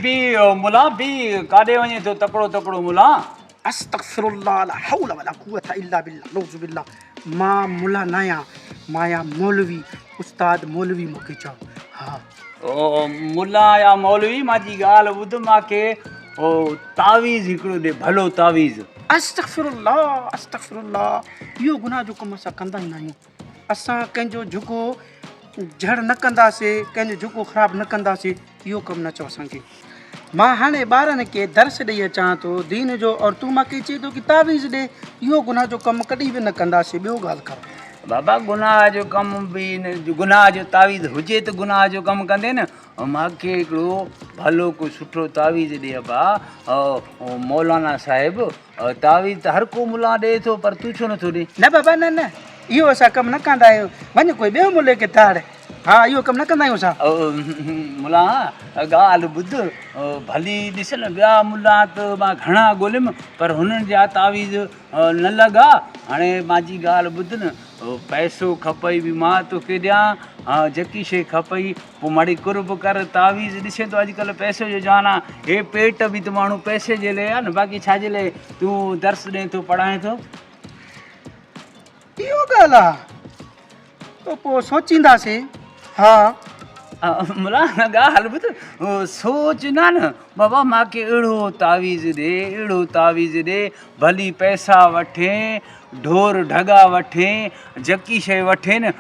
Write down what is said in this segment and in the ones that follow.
B मुला B काॾे वञे थो तकिड़ो तकिड़ो मुला? अस्तगफिरुल्लाह ला हौला वला कुव्वता इल्ला बिल्लाह नऊज़ु बिल्लाह। मां मुला न आहियां, मां आहियां मौलवी, उस्ताद मौलवी मूंखे चओ। हा ओ मुला या मौलवी मांजी ॻाल्हि ॿुध मूंखे ओ तावीज़ हिकिड़ो ॾे भलो तावीज़। अस्तगफिरुल्लाह इहो गुनाह जो कमु असां कंदा ई न आहियूं। असां कंहिंजो झुको झड़ न कंदासीं, कंहिंजो झुको ख़राबु न कंदासीं, इहो कमु न चओ असांखे। मां हाणे ॿारनि खे दर्स ॾेई अचां थो दीन जो, और तूं मूंखे चए थो की तावीज़ ॾे। इहो गुनाह जो कमु कॾहिं बि न कंदासीं। ॿियो ॻाल्हि कर बाबा गुनाह जो कमु बि गुनाह जो तावीज़ हुजे त गुनाह जो कमु कंदे न। मूंखे हिकिड़ो भलो को सुठो तावीज़ ॾे अबा। मौलाना साहिबु तावीज़ त हर को मुला ॾे थो, पर तूं छो नथो ॾे? न बाबा न न, इहो असां कमु न कंदा आहियूं। वञ कोई ॿियो मुले खे ताड़। हा इहो कमु न कंदा आहियूं असां। मुला ॻाल्हि ॿुध, भली ॾिस न ॿिया मुला त मां घणा ॻोल्हियमि, पर हुननि जा तावीज़ न लॻा। हाणे मुंहिंजी ॻाल्हि ॿुध न, पैसो खपई बि मां तोखे ॾियां, हा जेकी शइ खपई पोइ माड़ी कुर्ब कर। तावीज़ ॾिसे थो अॼुकल्ह पैसे जो जान आहे। हे पेट बि त माण्हू पैसे जे लाइ आहे न, बाक़ी छाजे लाइ तूं दर्स ॾे थो पढ़ाए थो? इहो ॻाल्हि आहे त पोइ सोचींदासीं। हा मुला ॻाल्हि ॿुध, सोच न बाबा मूंखे अहिड़ो तावीज़ ॾे, अहिड़ो तावीज़ ॾे, भली पैसा वठे, ढोर ढगा वठे, जकी शइ वठे न,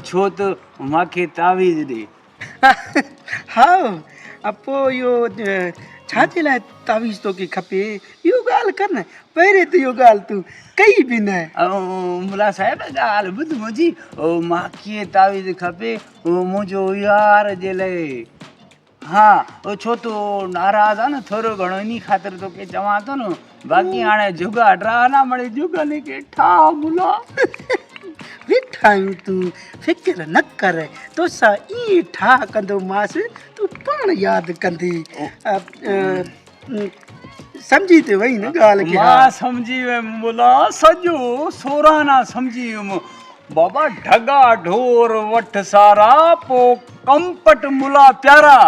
छो त मूंखे तावीज़ ॾे। हा पोइ इहो छाजे लाइ तावीज़ तोखे खपे, इहो ॻाल्हि कर न। पहिरें त इहो ॻाल्हि तूं कई बि न। मुला साहिब ॻाल्हि ॿुध मुंहिंजी, मूंखे तावीज़ खपे मुंहिंजो यार जे लाइ। हा छो तो नाराज़ आहे न थोरो घणो, इन ख़ातिर तोखे चवां थो न। बाक़ी हाणे जुगा ड्रा न मिड़े जुगनि खे ठाह मुला। वेठा आहियूं, तूं फिकिर न कर, तोसां ईअं ठाह कंदोमांसि, तूं पाण यादि कंदी। सम्झी त वई न ॻाल्हि खे? मां सम्झी वियुमि मुला, सॼो सोराना सम्झी वियुमि। बाबा ढगा ढोर वठ सारा, पोइ कंपट मुला प्यारा।